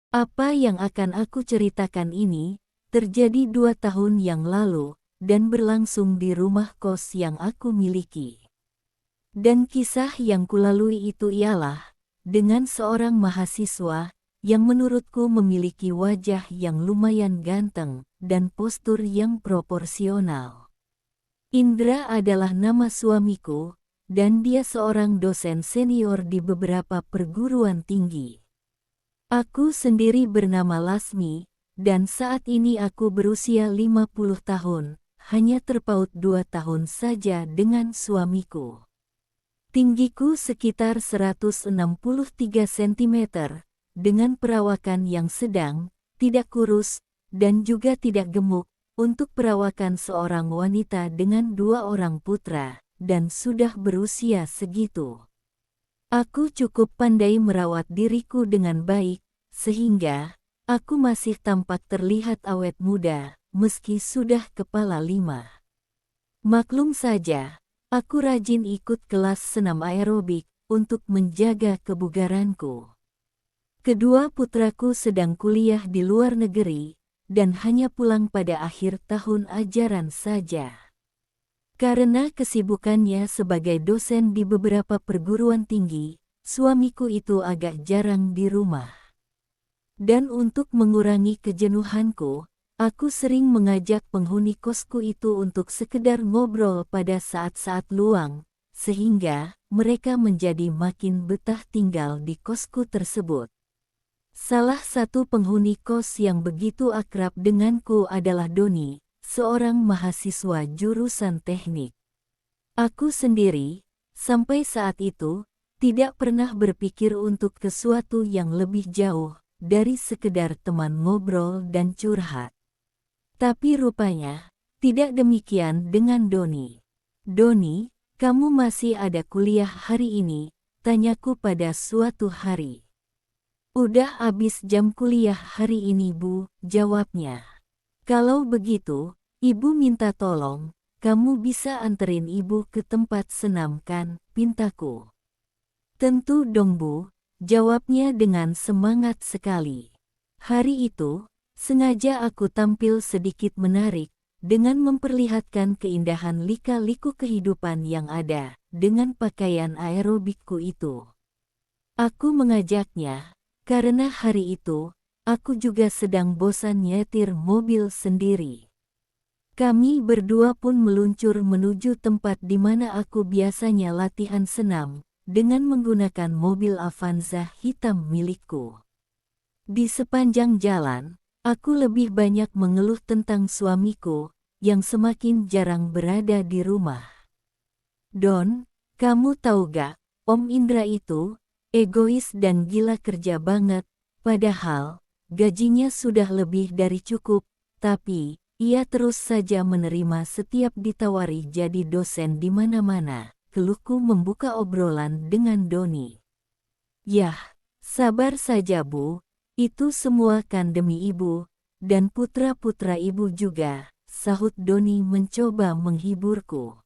Apa yang akan aku ceritakan ini, terjadi 2 tahun yang lalu, dan berlangsung di rumah kos yang aku miliki. Dan kisah yang kulalui itu ialah, dengan seorang mahasiswa, yang menurutku memiliki wajah yang lumayan ganteng, dan postur yang proporsional. Indra adalah nama suamiku, dan dia seorang dosen senior di beberapa perguruan tinggi. Aku sendiri bernama Lasmi, dan saat ini aku berusia 50 tahun, hanya terpaut 2 tahun saja dengan suamiku. Tinggiku sekitar 163 cm, dengan perawakan yang sedang, tidak kurus, dan juga tidak gemuk, untuk perawakan seorang wanita dengan 2 orang putra, dan sudah berusia segitu. Aku cukup pandai merawat diriku dengan baik, sehingga aku masih tampak terlihat awet muda, meski sudah kepala 5. Maklum saja, aku rajin ikut kelas senam aerobik untuk menjaga kebugaranku. Kedua putraku sedang kuliah di luar negeri, dan hanya pulang pada akhir tahun ajaran saja. Karena kesibukannya sebagai dosen di beberapa perguruan tinggi, suamiku itu agak jarang di rumah. Dan untuk mengurangi kejenuhanku, aku sering mengajak penghuni kosku itu untuk sekedar ngobrol pada saat-saat luang, sehingga mereka menjadi makin betah tinggal di kosku tersebut. Salah satu penghuni kos yang begitu akrab denganku adalah Doni, seorang mahasiswa jurusan teknik. Aku sendiri, sampai saat itu, tidak pernah berpikir untuk sesuatu yang lebih jauh dari sekedar teman ngobrol dan curhat. Tapi rupanya, tidak demikian dengan Doni. "Doni, kamu masih ada kuliah hari ini?" tanyaku pada suatu hari. "Udah habis jam kuliah hari ini, Bu," jawabnya. "Kalau begitu, Ibu minta tolong, kamu bisa anterin Ibu ke tempat senam kan?" pintaku. "Tentu dong, Bu," jawabnya dengan semangat sekali. Hari itu, sengaja aku tampil sedikit menarik, dengan memperlihatkan keindahan lika-liku kehidupan yang ada, dengan pakaian aerobikku itu. Aku mengajaknya, karena hari itu, aku juga sedang bosan nyetir mobil sendiri. Kami berdua pun meluncur menuju tempat di mana aku biasanya latihan senam, dengan menggunakan mobil Avanza hitam milikku. Di sepanjang jalan, aku lebih banyak mengeluh tentang suamiku, yang semakin jarang berada di rumah. "Don, kamu tahu gak, Om Indra itu egois dan gila kerja banget, padahal gajinya sudah lebih dari cukup, tapi ia terus saja menerima setiap ditawari jadi dosen di mana-mana." Keluhku membuka obrolan dengan Doni. "Yah, sabar saja, Bu. Itu semua kan demi Ibu, dan putra-putra Ibu juga," sahut Doni mencoba menghiburku.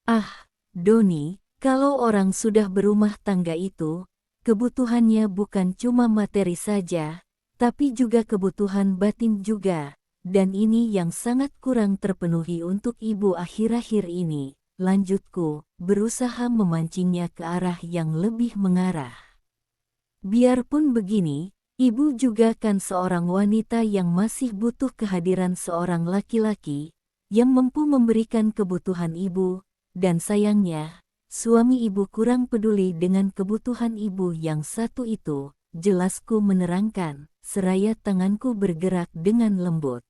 "Ah, Doni, kalau orang sudah berumah tangga itu, kebutuhannya bukan cuma materi saja, tapi juga kebutuhan batin juga, dan ini yang sangat kurang terpenuhi untuk Ibu akhir-akhir ini," lanjutku, berusaha memancingnya ke arah yang lebih mengarah. "Biarpun begini, Ibu juga kan seorang wanita yang masih butuh kehadiran seorang laki-laki, yang mampu memberikan kebutuhan Ibu, dan sayangnya, suami Ibu kurang peduli dengan kebutuhan Ibu yang satu itu," jelasku menerangkan, seraya tanganku bergerak dengan lembut.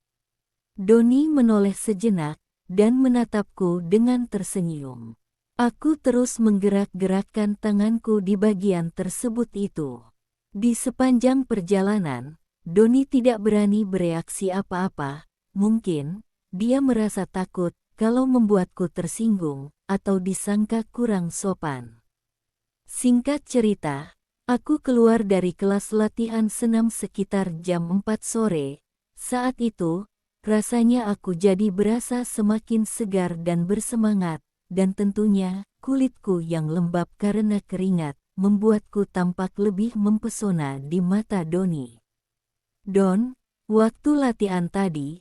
Doni menoleh sejenak, dan menatapku dengan tersenyum. Aku terus menggerak-gerakkan tanganku di bagian tersebut itu. Di sepanjang perjalanan, Doni tidak berani bereaksi apa-apa. Mungkin dia merasa takut kalau membuatku tersinggung atau disangka kurang sopan. Singkat cerita, aku keluar dari kelas latihan senam sekitar jam 4 sore. Saat itu, rasanya aku jadi berasa semakin segar dan bersemangat, dan tentunya, kulitku yang lembab karena keringat, membuatku tampak lebih mempesona di mata Doni. Don, waktu latihan tadi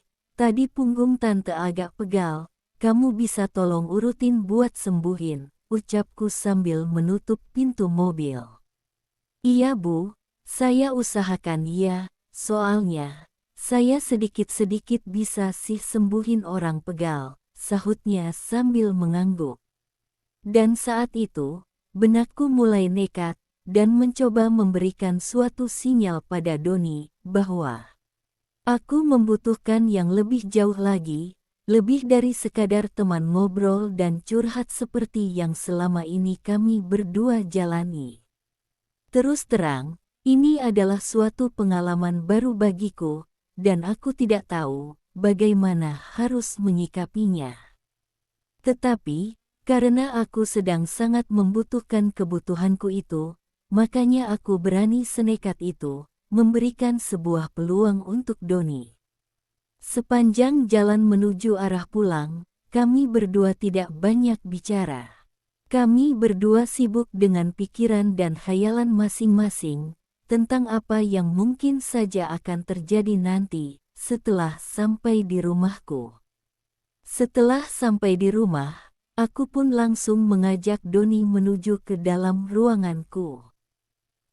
punggung tante agak pegal, kamu bisa tolong urutin buat sembuhin, ucapku sambil menutup pintu mobil. Iya Bu, saya usahakan ya, soalnya saya sedikit-sedikit bisa sih sembuhin orang pegal, sahutnya sambil mengangguk. Dan saat itu, benakku mulai nekat dan mencoba memberikan suatu sinyal pada Doni bahwa aku membutuhkan yang lebih jauh lagi, lebih dari sekadar teman ngobrol dan curhat seperti yang selama ini kami berdua jalani. Terus terang, ini adalah suatu pengalaman baru bagiku, dan aku tidak tahu bagaimana harus menyikapinya. Tetapi, karena aku sedang sangat membutuhkan kebutuhanku itu, makanya aku berani senekat itu, memberikan sebuah peluang untuk Doni. Sepanjang jalan menuju arah pulang, kami berdua tidak banyak bicara. Kami berdua sibuk dengan pikiran dan khayalan masing-masing, tentang apa yang mungkin saja akan terjadi nanti, setelah sampai di rumahku. Setelah sampai di rumah, aku pun langsung mengajak Doni menuju ke dalam ruanganku.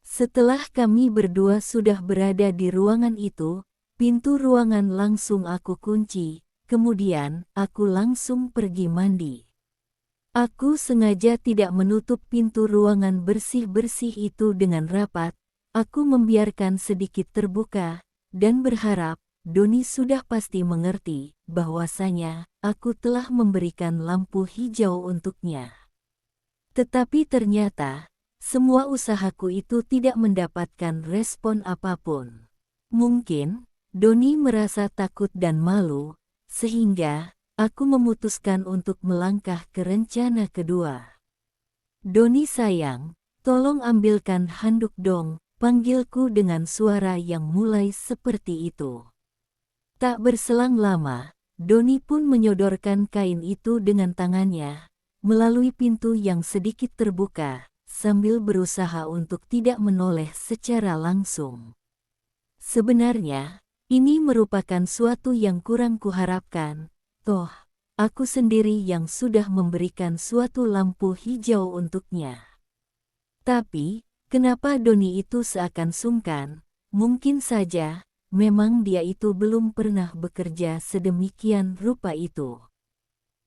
Setelah kami berdua sudah berada di ruangan itu, pintu ruangan langsung aku kunci, kemudian aku langsung pergi mandi. Aku sengaja tidak menutup pintu ruangan bersih-bersih itu dengan rapat, aku membiarkan sedikit terbuka, dan berharap Doni sudah pasti mengerti bahwasanya aku telah memberikan lampu hijau untuknya. Tetapi ternyata, semua usahaku itu tidak mendapatkan respon apapun. Mungkin, Doni merasa takut dan malu, sehingga aku memutuskan untuk melangkah ke rencana kedua. Doni sayang, tolong ambilkan handuk dong, panggilku dengan suara yang mulai seperti itu. Tak berselang lama, Doni pun menyodorkan kain itu dengan tangannya, melalui pintu yang sedikit terbuka, sambil berusaha untuk tidak menoleh secara langsung. Sebenarnya, ini merupakan suatu yang kurang kuharapkan, toh, aku sendiri yang sudah memberikan suatu lampu hijau untuknya. Tapi, kenapa Doni itu seakan sungkan? Mungkin saja, memang dia itu belum pernah bekerja sedemikian rupa itu.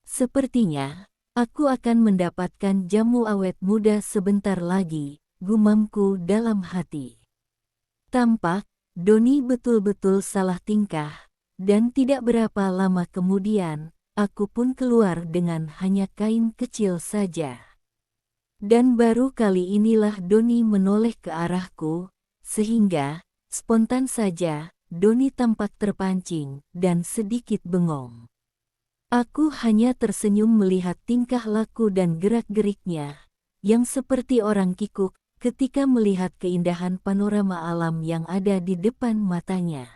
Sepertinya, aku akan mendapatkan jamu awet muda sebentar lagi, gumamku dalam hati. Tampak, Doni betul-betul salah tingkah, dan tidak berapa lama kemudian, aku pun keluar dengan hanya kain kecil saja. Dan baru kali inilah Doni menoleh ke arahku, sehingga, spontan saja, Doni tampak terpancing dan sedikit bengong. Aku hanya tersenyum melihat tingkah laku dan gerak-geriknya, yang seperti orang kikuk ketika melihat keindahan panorama alam yang ada di depan matanya.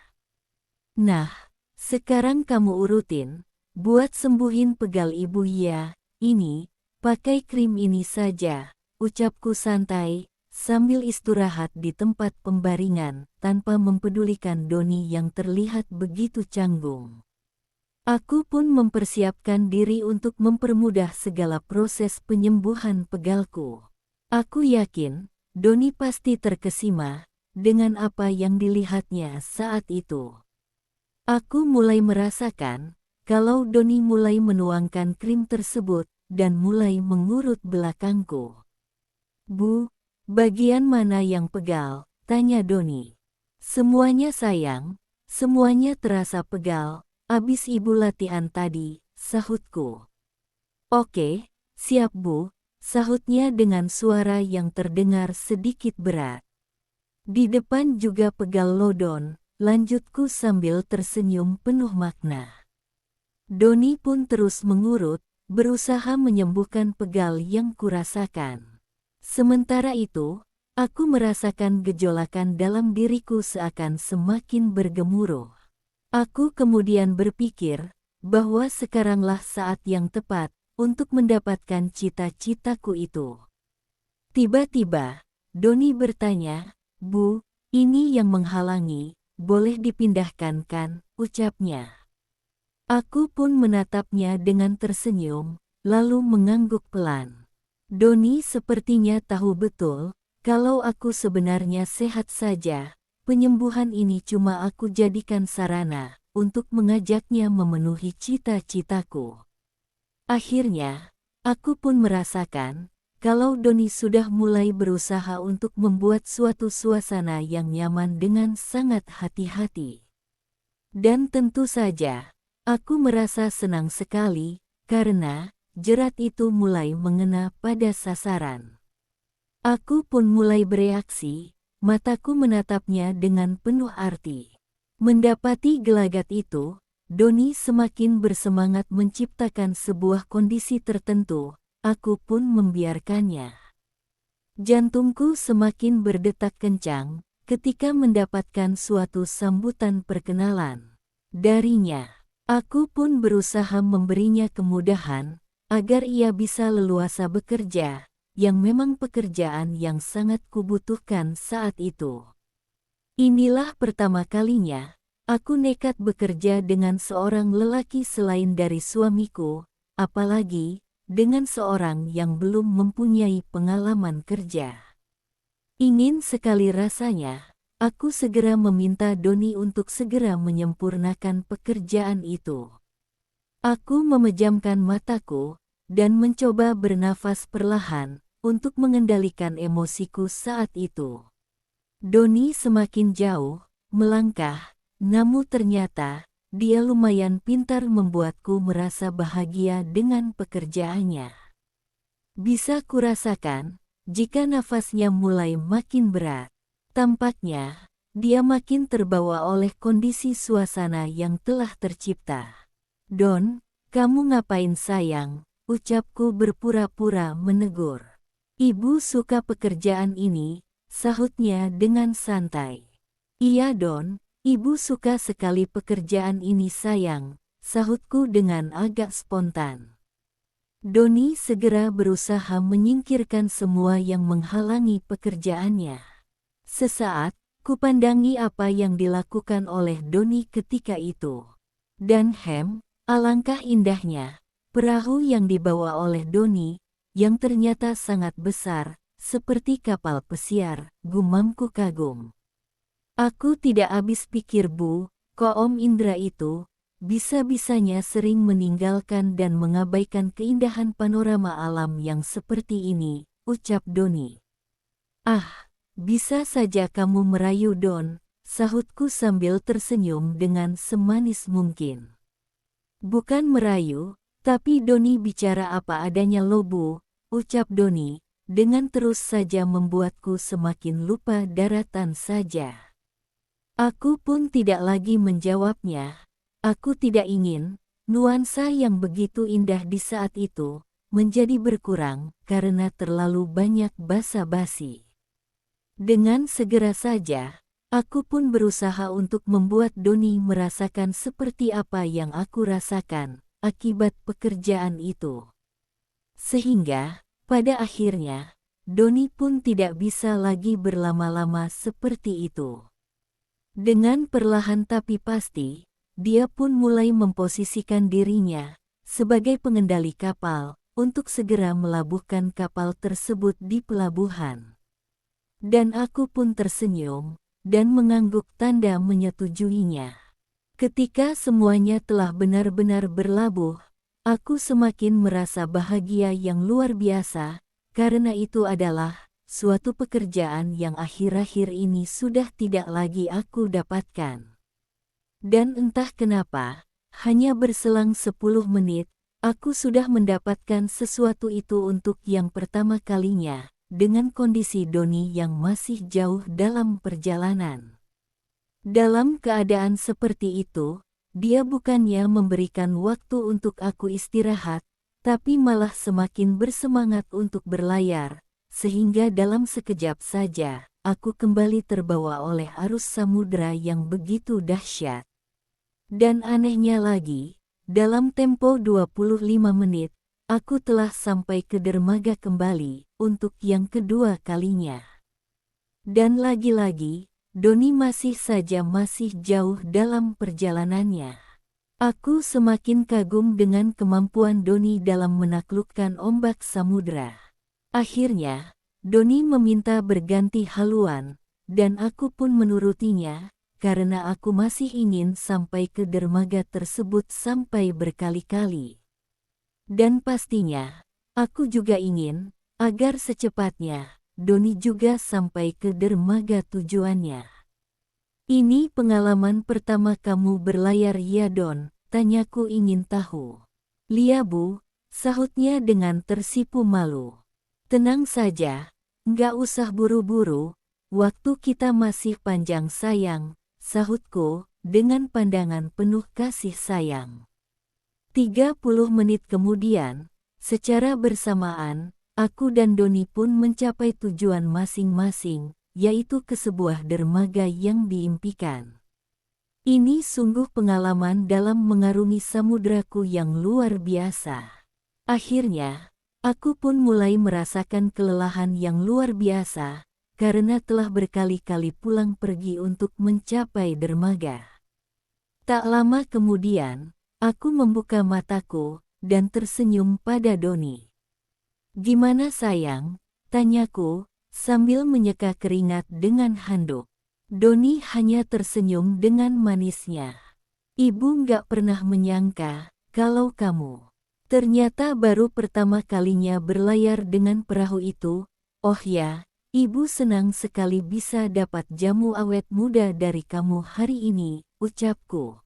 Nah, sekarang kamu urutin, buat sembuhin pegal ibu ya, ini, pakai krim ini saja, ucapku santai, sambil istirahat di tempat pembaringan, tanpa mempedulikan Doni yang terlihat begitu canggung. Aku pun mempersiapkan diri untuk mempermudah segala proses penyembuhan pegalku. Aku yakin, Doni pasti terkesima dengan apa yang dilihatnya saat itu. Aku mulai merasakan, kalau Doni mulai menuangkan krim tersebut, dan mulai mengurut belakangku. Bu, bagian mana yang pegal? Tanya Doni. Semuanya sayang, semuanya terasa pegal, abis ibu latihan tadi, sahutku. Oke, siap Bu, sahutnya dengan suara yang terdengar sedikit berat. Di depan juga pegal lodon, lanjutku sambil tersenyum penuh makna. Doni pun terus mengurut, berusaha menyembuhkan pegal yang kurasakan. Sementara itu, aku merasakan gejolakan dalam diriku seakan semakin bergemuruh. Aku kemudian berpikir, bahwa sekaranglah saat yang tepat untuk mendapatkan cita-citaku itu. Tiba-tiba, Doni bertanya, Bu, ini yang menghalangi, boleh dipindahkan kan, ucapnya. Aku pun menatapnya dengan tersenyum, lalu mengangguk pelan. Doni sepertinya tahu betul, kalau aku sebenarnya sehat saja. Penyembuhan ini cuma aku jadikan sarana untuk mengajaknya memenuhi cita-citaku. Akhirnya, aku pun merasakan kalau Doni sudah mulai berusaha untuk membuat suatu suasana yang nyaman dengan sangat hati-hati. Dan tentu saja, aku merasa senang sekali karena jerat itu mulai mengena pada sasaran. Aku pun mulai bereaksi. Mataku menatapnya dengan penuh arti. Mendapati gelagat itu, Doni semakin bersemangat menciptakan sebuah kondisi tertentu. Aku pun membiarkannya. Jantungku semakin berdetak kencang ketika mendapatkan suatu sambutan perkenalan darinya. Aku pun berusaha memberinya kemudahan agar ia bisa leluasa bekerja, yang memang pekerjaan yang sangat kubutuhkan saat itu. Inilah pertama kalinya aku nekat bekerja dengan seorang lelaki selain dari suamiku, apalagi dengan seorang yang belum mempunyai pengalaman kerja. Ingin sekali rasanya aku segera meminta Doni untuk segera menyempurnakan pekerjaan itu. Aku memejamkan mataku dan mencoba bernafas perlahan untuk mengendalikan emosiku saat itu. Doni semakin jauh melangkah, namun ternyata dia lumayan pintar membuatku merasa bahagia dengan pekerjaannya. Bisa kurasakan jika nafasnya mulai makin berat. Tampaknya dia makin terbawa oleh kondisi suasana yang telah tercipta. "Don, kamu ngapain sayang?" ucapku berpura-pura menegur. "Ibu suka pekerjaan ini," sahutnya dengan santai. "Iya Don, ibu suka sekali pekerjaan ini sayang," sahutku dengan agak spontan. Doni segera berusaha menyingkirkan semua yang menghalangi pekerjaannya. Sesaat, kupandangi apa yang dilakukan oleh Doni ketika itu. Dan alangkah indahnya perahu yang dibawa oleh Doni, yang ternyata sangat besar, seperti kapal pesiar, gumamku kagum. Aku tidak habis pikir kok Om Indra itu bisa-bisanya sering meninggalkan dan mengabaikan keindahan panorama alam yang seperti ini, ucap Doni. "Ah, bisa saja kamu merayu Don," sahutku sambil tersenyum dengan semanis mungkin. "Bukan merayu, tapi Doni bicara apa adanya loh Bu," ucap Doni, dengan terus saja membuatku semakin lupa daratan saja. Aku pun tidak lagi menjawabnya. Aku tidak ingin nuansa yang begitu indah di saat itu menjadi berkurang karena terlalu banyak basa-basi. Dengan segera saja, aku pun berusaha untuk membuat Doni merasakan seperti apa yang aku rasakan akibat pekerjaan itu. Sehingga, pada akhirnya, Doni pun tidak bisa lagi berlama-lama seperti itu. Dengan perlahan tapi pasti, dia pun mulai memposisikan dirinya sebagai pengendali kapal untuk segera melabuhkan kapal tersebut di pelabuhan. Dan aku pun tersenyum dan mengangguk tanda menyetujuinya. Ketika semuanya telah benar-benar berlabuh, aku semakin merasa bahagia yang luar biasa, karena itu adalah suatu pekerjaan yang akhir-akhir ini sudah tidak lagi aku dapatkan. Dan entah kenapa, hanya berselang 10 menit, aku sudah mendapatkan sesuatu itu untuk yang pertama kalinya, dengan kondisi Doni yang masih jauh dalam perjalanan. Dalam keadaan seperti itu, dia bukannya memberikan waktu untuk aku istirahat, tapi malah semakin bersemangat untuk berlayar, sehingga dalam sekejap saja, aku kembali terbawa oleh arus samudera yang begitu dahsyat. Dan anehnya lagi, dalam tempo 25 menit, aku telah sampai ke dermaga kembali, untuk yang kedua kalinya. Dan lagi-lagi, Doni masih jauh dalam perjalanannya. Aku semakin kagum dengan kemampuan Doni dalam menaklukkan ombak samudra. Akhirnya, Doni meminta berganti haluan, dan aku pun menurutinya, karena aku masih ingin sampai ke dermaga tersebut sampai berkali-kali. Dan pastinya, aku juga ingin, agar secepatnya, Doni juga sampai ke dermaga tujuannya. Ini pengalaman pertama kamu berlayar ya Don, tanyaku ingin tahu. Lia Bu, sahutnya dengan tersipu malu. Tenang saja, nggak usah buru-buru, waktu kita masih panjang sayang, sahutku, dengan pandangan penuh kasih sayang. 30 menit kemudian, secara bersamaan, aku dan Doni pun mencapai tujuan masing-masing, yaitu ke sebuah dermaga yang diimpikan. Ini sungguh pengalaman dalam mengarungi samudraku yang luar biasa. Akhirnya, aku pun mulai merasakan kelelahan yang luar biasa, karena telah berkali-kali pulang pergi untuk mencapai dermaga. Tak lama kemudian, aku membuka mataku, dan tersenyum pada Doni. "Gimana sayang?" tanyaku, sambil menyeka keringat dengan handuk. Doni hanya tersenyum dengan manisnya. "Ibu nggak pernah menyangka, kalau kamu ternyata baru pertama kalinya berlayar dengan perahu itu. Oh ya, ibu senang sekali bisa dapat jamu awet muda dari kamu hari ini," ucapku.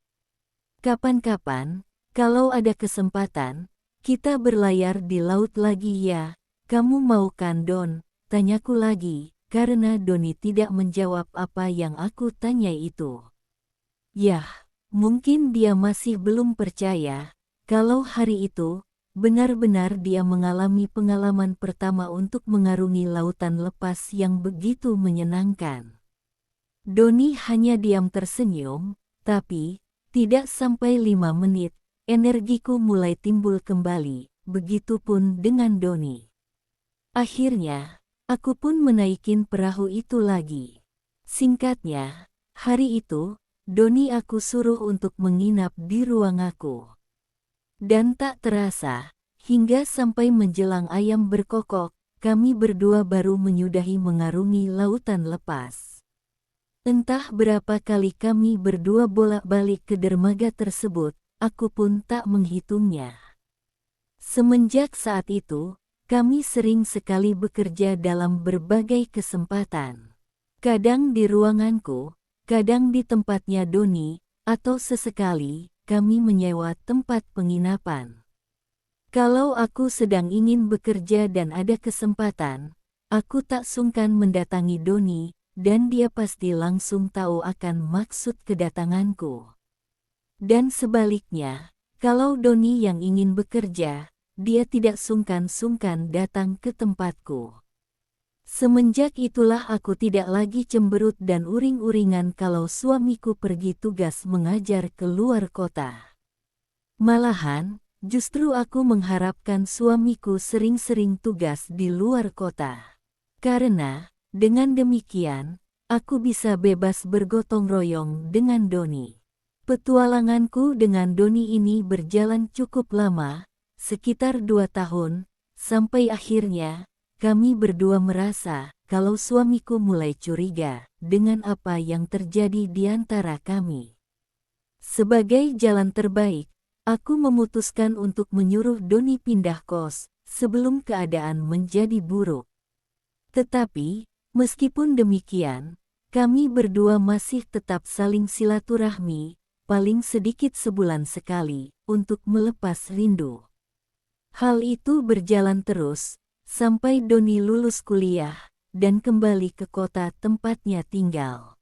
"Kapan-kapan, kalau ada kesempatan, kita berlayar di laut lagi ya, kamu mau kan Don?" tanyaku lagi, karena Doni tidak menjawab apa yang aku tanya itu. Yah, mungkin dia masih belum percaya, kalau hari itu, benar-benar dia mengalami pengalaman pertama untuk mengarungi lautan lepas yang begitu menyenangkan. Doni hanya diam tersenyum, tapi, tidak sampai 5 menit, energiku mulai timbul kembali, begitupun dengan Doni. Akhirnya, aku pun menaikin perahu itu lagi. Singkatnya, hari itu, Doni aku suruh untuk menginap di ruang aku. Dan tak terasa, hingga sampai menjelang ayam berkokok, kami berdua baru menyudahi mengarungi lautan lepas. Entah berapa kali kami berdua bolak-balik ke dermaga tersebut, aku pun tak menghitungnya. Semenjak saat itu, kami sering sekali bekerja dalam berbagai kesempatan. Kadang di ruanganku, kadang di tempatnya Doni, atau sesekali, kami menyewa tempat penginapan. Kalau aku sedang ingin bekerja dan ada kesempatan, aku tak sungkan mendatangi Doni, dan dia pasti langsung tahu akan maksud kedatanganku. Dan sebaliknya, kalau Doni yang ingin bekerja, dia tidak sungkan-sungkan datang ke tempatku. Semenjak itulah aku tidak lagi cemberut dan uring-uringan kalau suamiku pergi tugas mengajar ke luar kota. Malahan, justru aku mengharapkan suamiku sering-sering tugas di luar kota. Karena, dengan demikian, aku bisa bebas bergotong royong dengan Doni. Petualanganku dengan Doni ini berjalan cukup lama, sekitar 2 tahun, sampai akhirnya, kami berdua merasa kalau suamiku mulai curiga dengan apa yang terjadi di antara kami. Sebagai jalan terbaik, aku memutuskan untuk menyuruh Doni pindah kos sebelum keadaan menjadi buruk. Tetapi, meskipun demikian, kami berdua masih tetap saling silaturahmi, paling sedikit sebulan sekali, untuk melepas rindu. Hal itu berjalan terus, sampai Doni lulus kuliah, dan kembali ke kota tempatnya tinggal.